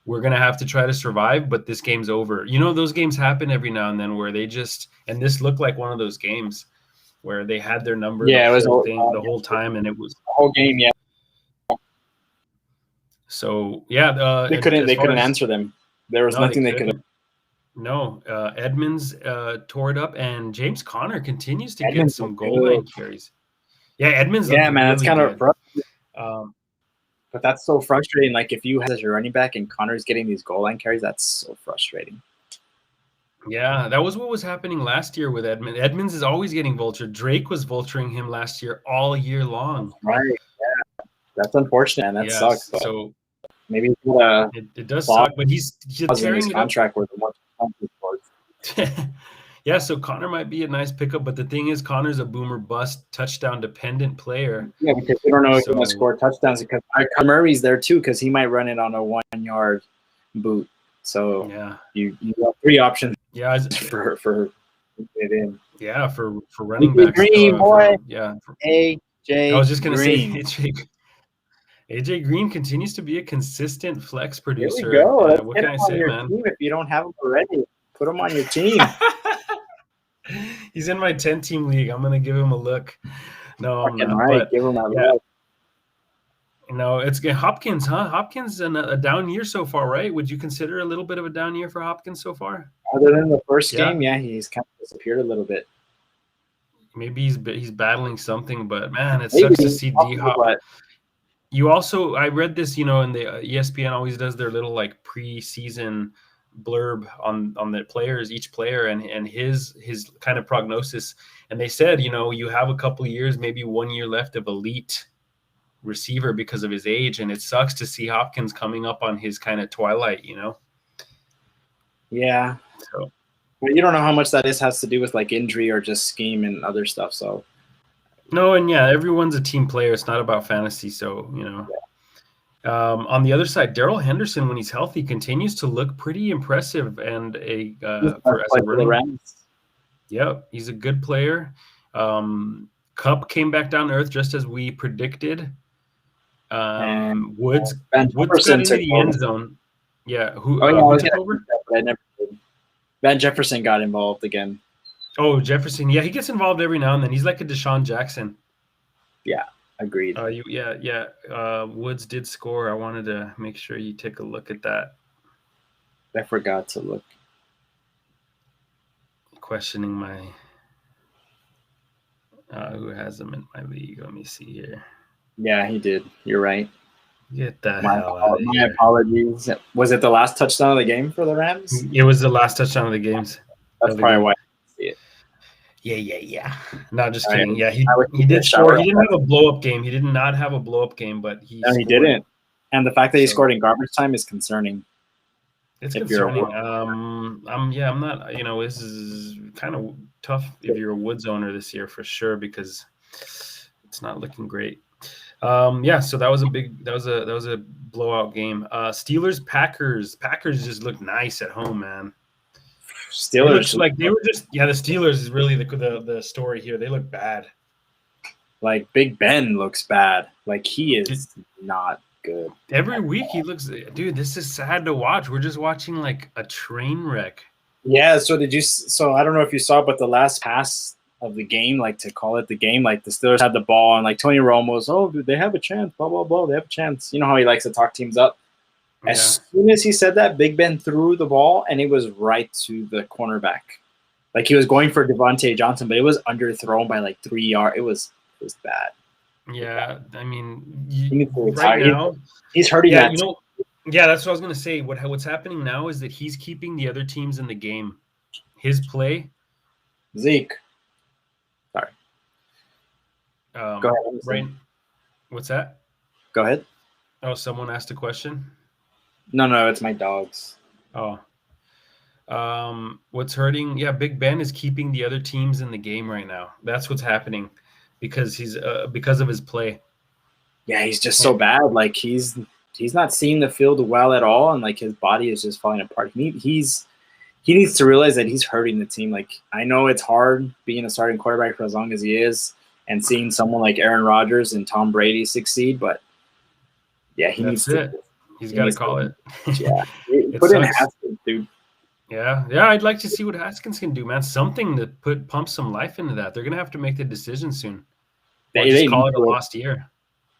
we're going to have to try to survive, but this game's over. You know, those games happen every now and then where they just, and this looked like one of those games where they had their number Yeah, the whole time, and it was the whole game. Yeah. So yeah, they couldn't answer them. There was nothing they could. No, Edmonds tore it up, and James Conner continues to get some goal line carries. Yeah, Edmonds. Yeah, man, really that's kind of frustrating. But that's so frustrating. Like if you have as your running back and Conner's getting these goal line carries, that's so frustrating. Yeah, that was what was happening last year with Edmonds. Edmonds is always getting vultured. Drake was vulturing him last year all year long. Right. Yeah, that's unfortunate, and that sucks. But so maybe it does suck, but he's tearing his contract with more. Yeah, so Conner might be a nice pickup, but the thing is, Conner's a boomer bust, touchdown dependent player. Yeah, because we don't know if he's going to score touchdowns. Because Murray's there too, because he might run it on a 1-yard boot. So yeah, you have 3 options. Yeah, for it in. Yeah, for running backs. Green boy. Yeah, AJ. I was just going to say AJ Green continues to be a consistent flex producer. There we go. What can I say, man? Team if you don't have him already, put him on your team. He's in my 10-team league. I'm gonna give him a look. No, I'm not. Right. But, give him a look. No, it's good. Hopkins, huh? Hopkins a down year so far, right? Would you consider a little bit of a down year for Hopkins so far? Other than the first game, yeah, he's kind of disappeared a little bit. Maybe he's battling something, but man, it sucks to see D-Hop. You also, I read this, you know, and the ESPN always does their little like preseason blurb on the players, each player and his kind of prognosis. And they said, you know, you have a couple of years, maybe 1 year left of elite receiver because of his age. And it sucks to see Hopkins coming up on his kind of twilight, you know? Yeah. So, but you don't know how much that has to do with like injury or just scheme and other stuff. So no, and yeah, everyone's a team player. It's not about fantasy. So, you know, on the other side, Darrell Henderson, when he's healthy, continues to look pretty impressive and as a running. Yeah, he's a good player. Kupp came back down to earth just as we predicted. Woods got into the end zone. Yeah, who took over? Van Jefferson got involved again. Oh, Jefferson. Yeah, he gets involved every now and then. He's like a Deshaun Jackson. Yeah, agreed. Woods did score. I wanted to make sure you take a look at that. I forgot to look. Questioning my who has him in my league. Let me see here. Yeah, he did. You're right. Get the hell out of here. My apologies. Was it the last touchdown of the game for the Rams? It was the last touchdown of the games. That's probably why I see it. Yeah. No, just kidding. Yeah, he did score. He didn't have a blow-up game. He did not have a blow-up game, but he didn't. And the fact that he scored in garbage time is concerning. It's concerning. I'm not, you know, this is kind of tough if you're a Woods owner this year for sure because it's not looking great. So that was a blowout game. Steelers Packers just looked nice at home, man. Steelers like they were just the Steelers is really the story here. They look bad. Like Big Ben looks bad. Like he is not good. Every week he looks, dude, this is sad to watch. We're just watching like a train wreck. Yeah, so I don't know if you saw, but the last pass of the game, like to call it the game, like the Steelers had the ball and like Tony Romo's, dude, they have a chance, blah, blah, blah, they have a chance. You know how he likes to talk teams up? As soon as he said that, Big Ben threw the ball and it was right to the cornerback. Like he was going for Devontae Johnson, but it was underthrown by like 3 yards. It was bad. Yeah, I mean, right now he's hurting that. You know, yeah, that's what I was gonna say. What's happening now is that he's keeping the other teams in the game. His play, Zeke. Sorry. Go ahead. Right. What's that? Go ahead. Oh, someone asked a question. No, it's my dogs. Oh. What's hurting? Yeah, Big Ben is keeping the other teams in the game right now. That's what's happening because because of his play. Yeah, he's just so bad. Like he's not seeing the field well at all, and like his body is just falling apart. He's he needs to realize that he's hurting the team. Like, I know it's hard being a starting quarterback for as long as he is and seeing someone like Aaron Rodgers and Tom Brady succeed, but yeah, he needs to. He's got to call it. Yeah. Put in Haskins, dude. Yeah, I'd like to see what Haskins can do, man. Something to pump some life into that. They're going to have to make the decision soon. Or just call it a lost year.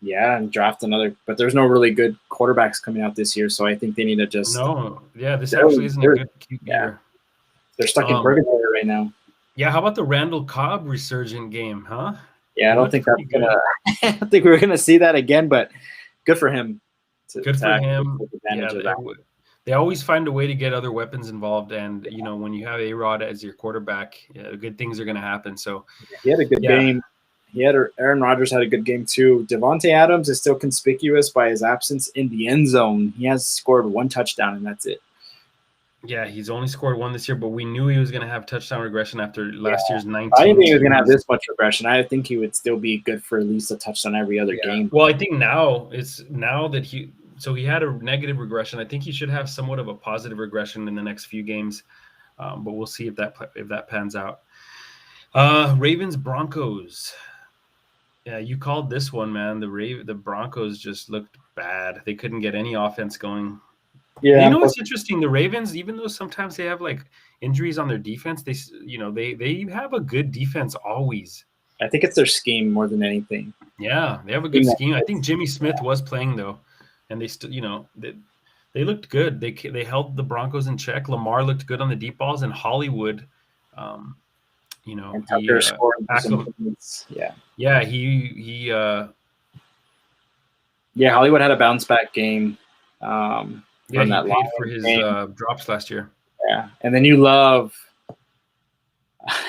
Yeah, and draft another. But there's no really good quarterbacks coming out this year, so I think they need to just. No, yeah, this actually isn't a good year. They're stuck in purgatory right now. Yeah, how about the Randall Cobb resurgent game, huh? Yeah, I don't think that's gonna. I don't think we're gonna see that again, but good for him. Good for him. Yeah, they always find a way to get other weapons involved, and when you have A-Rod as your quarterback, good things are going to happen. So he had a good game. Aaron Rodgers had a good game too. Devontae Adams is still conspicuous by his absence in the end zone. He has scored 1 touchdown, and that's it. Yeah, he's only scored 1 this year, but we knew he was going to have touchdown regression after last year's 19. I didn't think he was going to have this much regression. I think he would still be good for at least a touchdown every other game. Well, I think now that he had a negative regression. I think he should have somewhat of a positive regression in the next few games, but we'll see if that pans out. Ravens Broncos. Yeah, you called this one, man. The Broncos just looked bad. They couldn't get any offense going. Yeah, what's interesting? The Ravens, even though sometimes they have like injuries on their defense, they have a good defense always. I think it's their scheme more than anything. Yeah, they have a good scheme. I think Jimmy Smith was playing though. And they still, they looked good. They held the Broncos in check. Lamar looked good on the deep balls, and Hollywood, and Tucker scored some points. Yeah, Hollywood had a bounce back game. He paid for his drops last year. Yeah, and then you love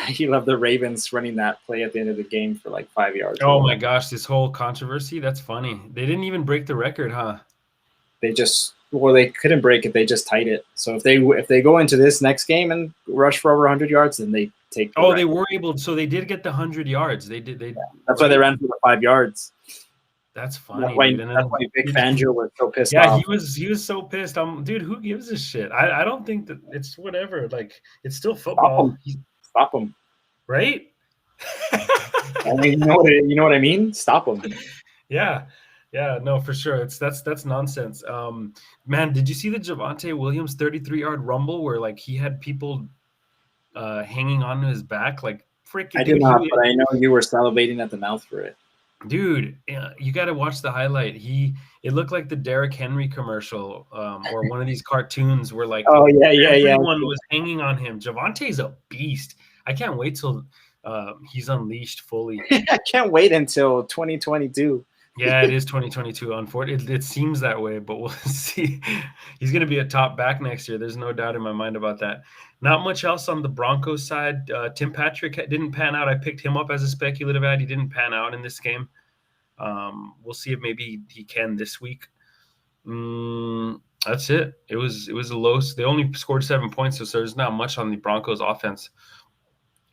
the Ravens running that play at the end of the game for like 5 yards. Oh my gosh, this whole controversy, that's funny. They didn't even break the record, huh? They couldn't break it. They just tied it. So if they go into this next game and rush for over 100 yards, then they take. They were able. So they did get the 100 yards. They did. That's why they ran for the 5 yards. That's funny. That's why Vic Fangio was so pissed off. Yeah, he was so pissed. Dude, who gives a shit? I don't think that it's whatever. Like, it's still football. Stop him. Right? I mean, you know what I mean? Stop him. Yeah. Yeah, no, for sure. That's nonsense. Man, did you see the Javonte Williams 33-yard rumble where like he had people hanging onto his back? Like freaking. I did not, but I know you were salivating at the mouth for it. Dude, you got to watch the highlight. It looked like the Derrick Henry commercial or one of these cartoons where like everyone was hanging on him. Javonte's a beast. I can't wait till he's unleashed fully. I can't wait until 2022. Yeah, it is 2022. Unfortunately, it seems that way, but we'll see. He's going to be a top back next year. There's no doubt in my mind about that. Not much else on the Broncos side. Tim Patrick didn't pan out. I picked him up as a speculative ad. He didn't pan out in this game. We'll see if maybe he can this week. That's it. It was a low. They only scored 7 points, so there's not much on the Broncos offense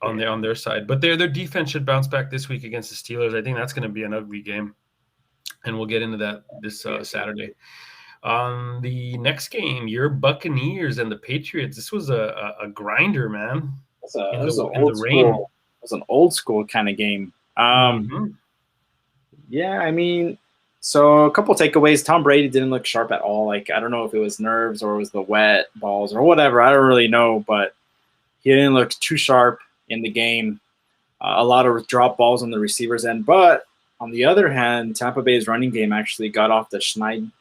on their side. But their defense should bounce back this week against the Steelers. I think that's going to be an ugly game. And we'll get into that this Saturday. On the next game, your Buccaneers and the Patriots. This was a grinder, man. It was an old school kind of game. Yeah, I mean, so a couple takeaways. Tom Brady didn't look sharp at all. Like, I don't know if it was nerves or it was the wet balls or whatever. I don't really know, but he didn't look too sharp in the game. A lot of drop balls on the receivers end, but on the other hand, Tampa Bay's running game actually got off the schneid.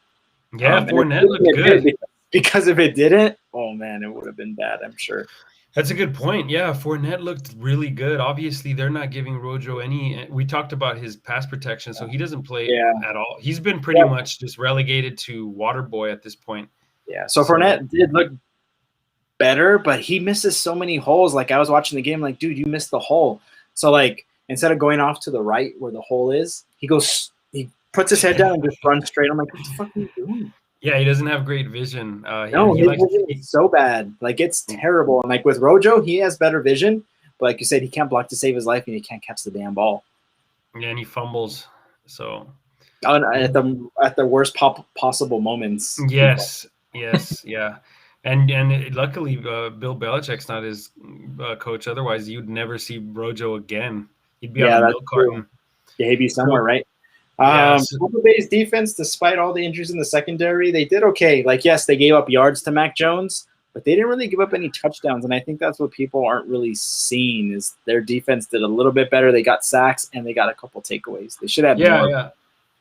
Yeah, Fournette looked good. Because if it didn't, oh man, it would have been bad, I'm sure. That's a good point. Yeah, Fournette looked really good. Obviously, they're not giving Rojo any. We talked about his pass protection, so he doesn't play at all. He's been pretty much just relegated to water boy at this point. Yeah, so Fournette did look better, but he misses so many holes. Like, I was watching the game, like, dude, you missed the hole. So, like, instead of going off to the right where the hole is, he puts his head down and just runs straight. I'm like, what the fuck are you doing? Yeah, he doesn't have great vision. No, his vision is so bad. Like, it's terrible. And, like, with Rojo, he has better vision. But like you said, he can't block to save his life, and he can't catch the damn ball. Yeah, and he fumbles. So at the worst possible moments. Yes, yeah. Luckily, Bill Belichick's not his coach. Otherwise, you'd never see Rojo again. He'd be on a milk carton. Yeah, he'd be somewhere, right? Tampa Bay's defense, despite all the injuries in the secondary, they did okay. Like, yes, they gave up yards to Mac Jones, but they didn't really give up any touchdowns. And I think that's what people aren't really seeing is their defense did a little bit better. They got sacks and they got a couple takeaways. They should have more. Yeah.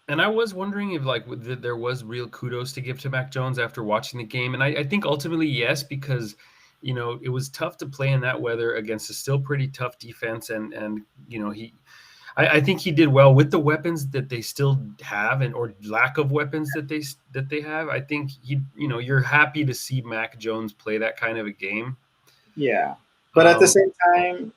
And I was wondering if there was real kudos to give to Mac Jones after watching the game. And I think ultimately, yes, because, it was tough to play in that weather against a still pretty tough defense. And I think he did well with the weapons that they still have or lack of weapons that they have. I think you're happy to see Mac Jones play that kind of a game. Yeah. But at the same time,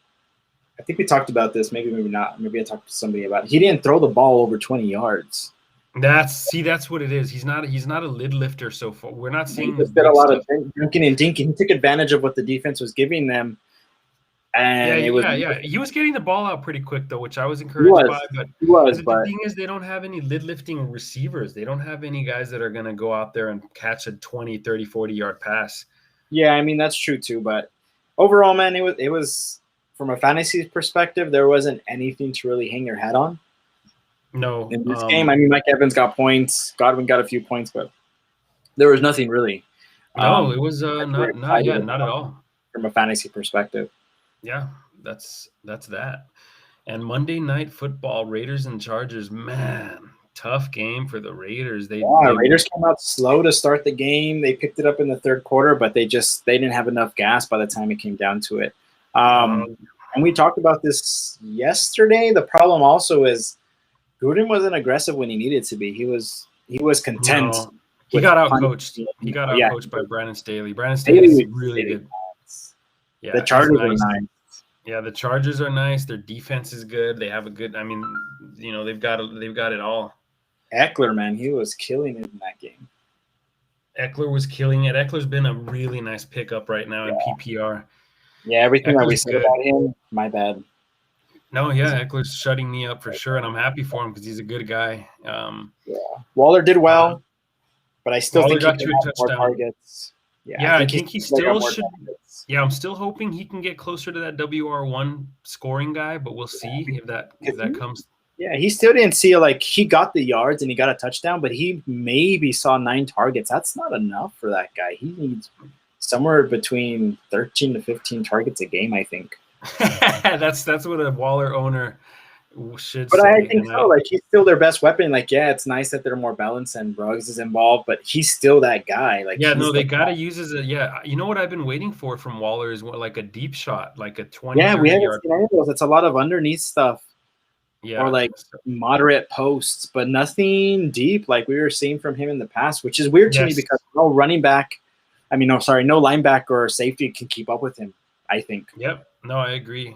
I think we talked about this. Maybe not. Maybe I talked to somebody about it. He didn't throw the ball over 20 yards. That's what it is. He's not a lid lifter so far. We're not seeing. He did a lot of dunking and dinking. He took advantage of what the defense was giving them. And he was getting the ball out pretty quick though, which I was encouraged by. But the thing is, they don't have any lid lifting receivers. They don't have any guys that are going to go out there and catch a 20, 30, 40-yard pass. Yeah, I mean that's true too. But overall, man, it was from a fantasy perspective, there wasn't anything to really hang your hat on. No, in this game, I mean, Mike Evans got points, Godwin got a few points, but there was nothing really. No, it was not at all from a fantasy perspective. Yeah, that's that. And Monday Night Football, Raiders and Chargers, man, tough game for the Raiders. Raiders came out slow to start the game. They picked it up in the third quarter, but they didn't have enough gas by the time it came down to it. And we talked about this yesterday. The problem also is Gruden wasn't aggressive when he needed to be. He was content. No. He got out coached. He got out coached by Brandon Staley. Brandon Staley is really good. Yeah, the Chargers are nice. Yeah, the Chargers are nice. Their defense is good. They have a good. I mean, they've got it all. Eckler, man, he was killing it in that game. Eckler was killing it. Eckler's been a really nice pickup right now in PPR. Yeah, everything that we said about him, my bad. No, yeah, Eckler's shutting me up for sure, and I'm happy for him because he's a good guy. Waller did well, but I still think he got could have more targets. Yeah, I think he still should. Yeah, I'm still hoping he can get closer to that WR1 scoring guy, but we'll see if that comes. Yeah, he still didn't see he got the yards and he got a touchdown, but he maybe saw 9 targets. That's not enough for that guy. He needs somewhere between 13 to 15 targets a game, I think. That's what a Waller owner should but say. I think so. He's still their best weapon. It's nice that they're more balanced and Ruggs is involved, but he's still that guy. They got to use you know what I've been waiting for from Waller is a deep shot, like a 20. Yeah, we haven't seen any of those. It's a lot of underneath stuff. Yeah. Or moderate posts, but nothing deep like we were seeing from him in the past, which is weird to me because no linebacker or safety can keep up with him, I think. Yep. No, I agree.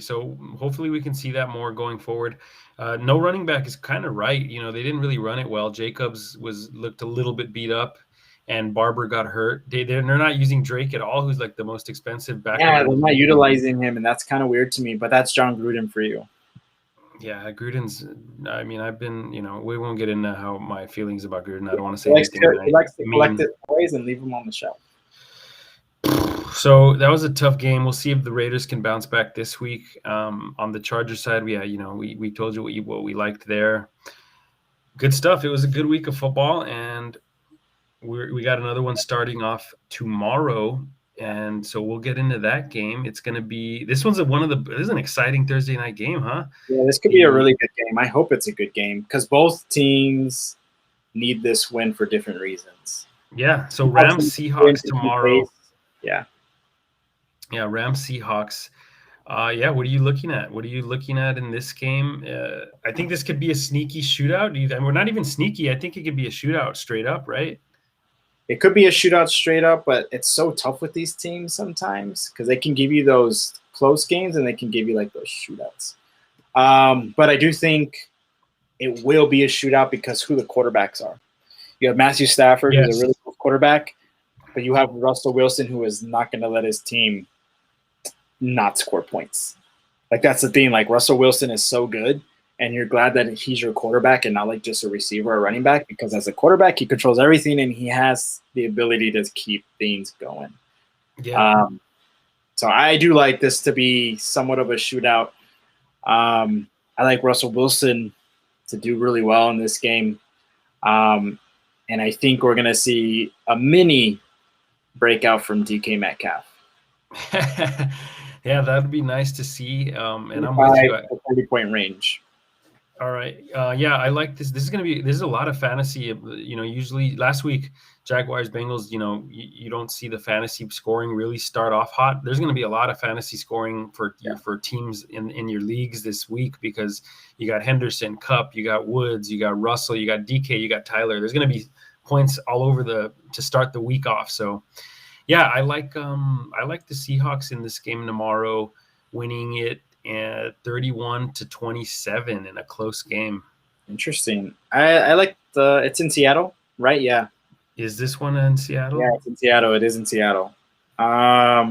So hopefully we can see that more going forward. No running back is kind of right. They didn't really run it well. Jacobs looked a little bit beat up, and Barber got hurt. They're not using Drake at all, who's the most expensive back. Yeah, they're not utilizing him, and that's kind of weird to me. But that's John Gruden for you. Yeah, Gruden's. I mean, I've been. We won't get into how my feelings about Gruden. I don't want to say anything. He likes to collect his toys and leave them on the shelf. So that was a tough game. We'll see if the Raiders can bounce back this week. On the Chargers side, we told you what we liked there. Good stuff. It was a good week of football, and we got another one starting off tomorrow, and so we'll get into that game. It's going to be this is an exciting Thursday night game, huh? Yeah, this could be a really good game. I hope it's a good game because both teams need this win for different reasons. Yeah. So Rams Seahawks tomorrow. Yeah, Rams Seahawks. What are you looking at? What are you looking at in this game? I think this could be a sneaky shootout. And we're not even sneaky. I think it could be a shootout straight up, right? It could be a shootout straight up, but it's so tough with these teams sometimes because they can give you those close games and they can give you those shootouts. But I do think it will be a shootout because who the quarterbacks are. You have Matthew Stafford, who's a really good quarterback, but you have Russell Wilson, who is not going to let his team not score points. That's the thing. Russell Wilson is so good, and you're glad that he's your quarterback and not like just a receiver or running back, because as a quarterback, he controls everything and he has the ability to keep things going. Yeah. So I do like this to be somewhat of a shootout. I like Russell Wilson to do really well in this game. And I think we're going to see a mini breakout from DK Metcalf. Yeah, that'd be nice to see. And I'm with you. 30-point range. All right. Yeah, I like this. This is a lot of fantasy. Usually last week, Jaguars, Bengals, you don't see the fantasy scoring really start off hot. There's going to be a lot of fantasy scoring for teams in your leagues this week, because you got Henderson, Kupp, you got Woods, you got Russell, you got DK, you got Tyler. There's going to be points all over to start the week off. So yeah, I like the Seahawks in this game tomorrow, winning it at 31-27 in a close game. Interesting. I like it's in Seattle, right? Yeah. Is this one in Seattle? Yeah, it's in Seattle. It is in Seattle. Yeah,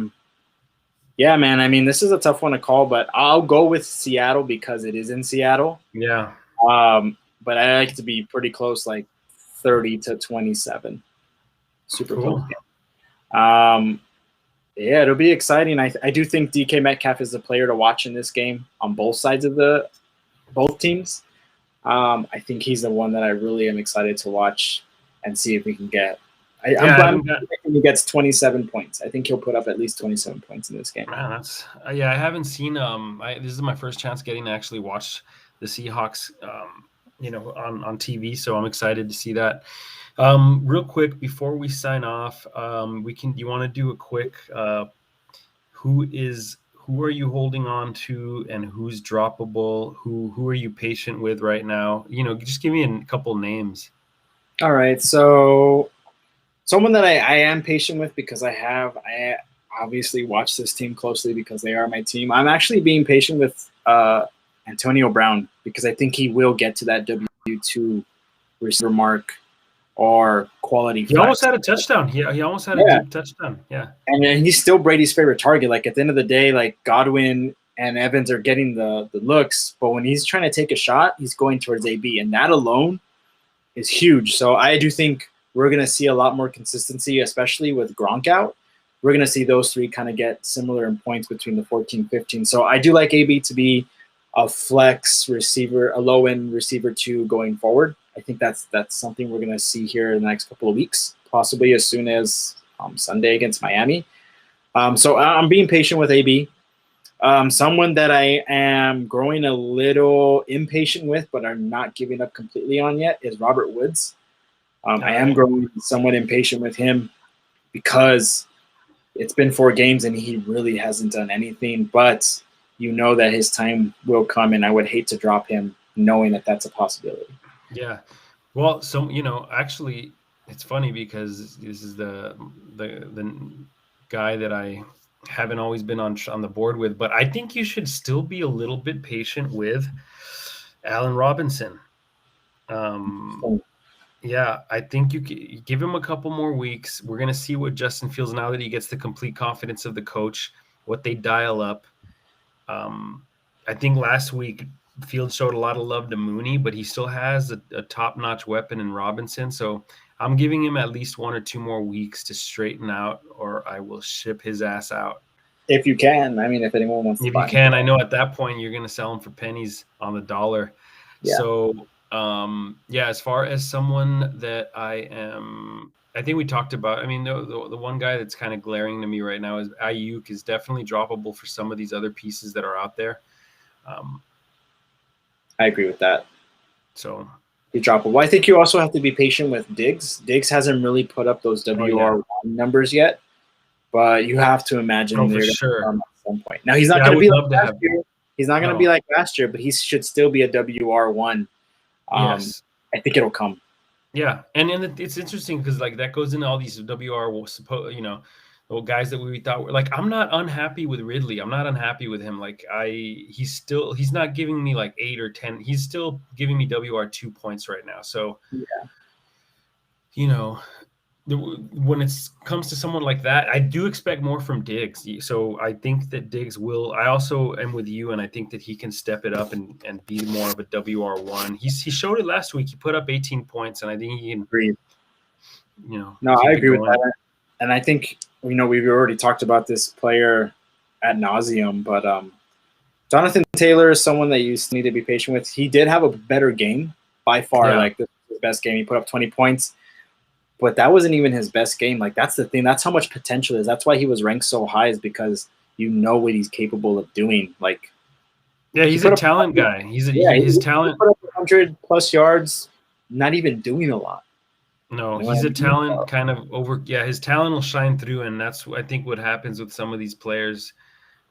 man. I mean, this is a tough one to call, but I'll go with Seattle because it is in Seattle. Yeah. But I like it to be pretty close, like 30-27. Super cool. Close game. Yeah, it'll be exciting. I do think DK Metcalf is the player to watch in this game on both sides of both teams. I think he's the one that I really am excited to watch and see if we can get. I'm glad he gets 27 points. I think he'll put up at least 27 points in this game. Man, that's I haven't seen. This is my first chance getting to actually watch the Seahawks. On TV, so I'm excited to see that. Real quick before we sign off, you want to do a quick who are you holding on to and who's droppable? Who are you patient with right now? Just give me a couple names. All right, so someone that I am patient with because I obviously watch this team closely because they are my team. I'm actually being patient with Antonio Brown because I think he will get to that W2 receiver mark or quality. He almost had a touchdown. He almost had a deep touchdown. Yeah. And he's still Brady's favorite target. Like at the end of the day, like Godwin and Evans are getting the looks, but when he's trying to take a shot, he's going towards AB, and that alone is huge. So I do think we're going to see a lot more consistency, especially with Gronk out. We're going to see those three kind of get similar in points between the 14-15. So I do like AB to be a flex receiver, a low-end receiver too going forward. I think that's something we're going to see here in the next couple of weeks, possibly as soon as Sunday against Miami. So I'm being patient with AB. Someone that I am growing a little impatient with, but I'm not giving up completely on yet, is Robert Woods. I am growing somewhat impatient with him because it's been 4 games and he really hasn't done anything. But you know that his time will come, and I would hate to drop him knowing that that's a possibility. Yeah. Well, so, actually, it's funny because this is the guy that I haven't always been on the board with, but I think you should still be a little bit patient with Allen Robinson. Yeah, I think you give him a couple more weeks. We're going to see what Justin feels now that he gets the complete confidence of the coach, what they dial up. I think last week Fields showed a lot of love to Mooney, but he still has a top-notch weapon in Robinson. So I'm giving him at least 1 or 2 more weeks to straighten out, or I will ship his ass out. If you can. I mean, if anyone wants to buy him. If you can. I know at that point you're going to sell him for pennies on the dollar. Yeah. So, as far as someone that I think we talked about, I mean, the one guy that's kind of glaring to me right now is Ayuk is definitely droppable for some of these other pieces that are out there. I agree with that. So he's droppable. I think you also have to be patient with Diggs. Diggs hasn't really put up those WR1 numbers yet, but you have to imagine they're going to come at some point. Now, he's not going to be like last year. He's not going to be like last year, but he should still be a WR1. Yes. I think it'll come. Yeah, and it's interesting because like that goes into all these WR, the guys that we thought were like. I'm not unhappy with Ridley. I'm not unhappy with him. Like he's not giving me like 8 or 10. He's still giving me WR 2 points right now. So when it comes to someone like that, I do expect more from Diggs. So I think that Diggs will. I also am with you, and I think that he can step it up and be more of a WR1. He showed it last week. He put up 18 points, and I think he can. Agreed. No, I agree with that, and I think we've already talked about this player ad nauseum, but Jonathan Taylor is someone that you need to be patient with. He did have a better game by far. Like this was his best game. He put up 20 points. But that wasn't even his best game. Like, that's the thing. That's how much potential is. That's why he was ranked so high, is because you know what he's capable of doing. Like, yeah, he's a talent guy. His talent. He put up 100+ yards, not even doing a lot. No, he's a talent kind of over. Yeah, his talent will shine through, and that's I think what happens with some of these players.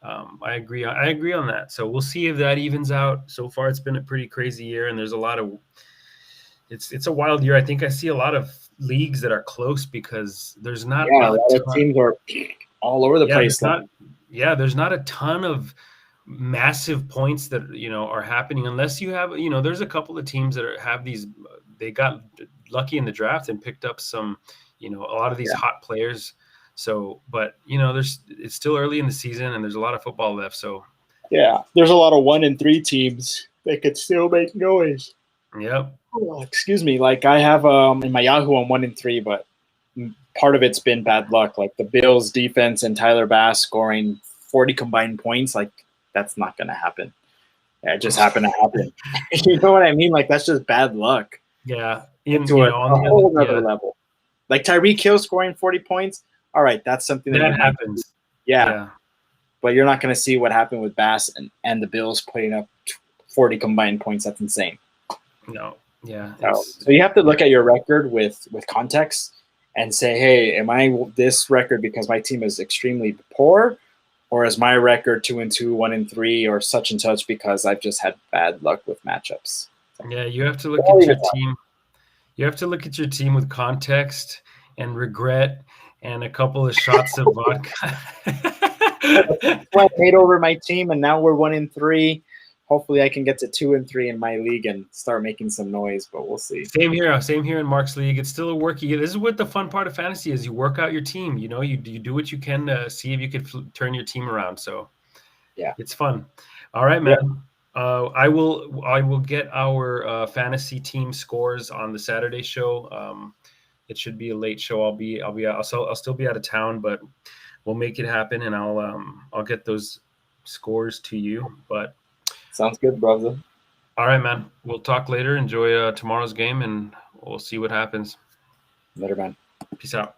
I agree. I agree on that. So we'll see if that evens out. So far, it's been a pretty crazy year, and there's a lot of. It's a wild year. I think I see a lot of leagues that are close because there's not a lot of teams are all over the place. There's not a ton of massive points that are happening unless you have there's a couple of teams that have these. They got lucky in the draft and picked up some a lot of these hot players. So, but it's still early in the season and there's a lot of football left. So yeah, there's a lot of 1-3 teams that could still make noise. Yep. Oh, excuse me. Like I have in my Yahoo, I'm 1-3, but part of it's been bad luck. Like the Bills defense and Tyler Bass scoring 40 combined points. Like that's not going to happen. It just happened to happen. You know what I mean? Like that's just bad luck. Yeah. Into a whole other level. Like Tyreek Hill scoring 40 points. All right, that's something that happens. Yeah. But you're not going to see what happened with Bass and the Bills putting up 40 combined points. That's insane. No. Yeah. So you have to look at your record with context and say, hey, am I this record because my team is extremely poor, or is my record 2-2, 1-3, or such and such because I've just had bad luck with matchups? Yeah, you have to look at your team. You have to look at your team with context and regret and a couple of shots of vodka. I made over my team, and now we're 1-3. Hopefully I can get to 2-3 in my league and start making some noise, but we'll see. Same here in Mark's league. It's still a work. This is what the fun part of fantasy is. You work out your team. You do what you can to see if you could turn your team around. So yeah, it's fun. All right, man. Yeah. I will get our fantasy team scores on the Saturday show. It should be a late show. I'll still be out of town, but we'll make it happen, and I'll get those scores to you. But sounds good, brother. All right, man. We'll talk later. Enjoy tomorrow's game, and we'll see what happens. Later, man. Peace out.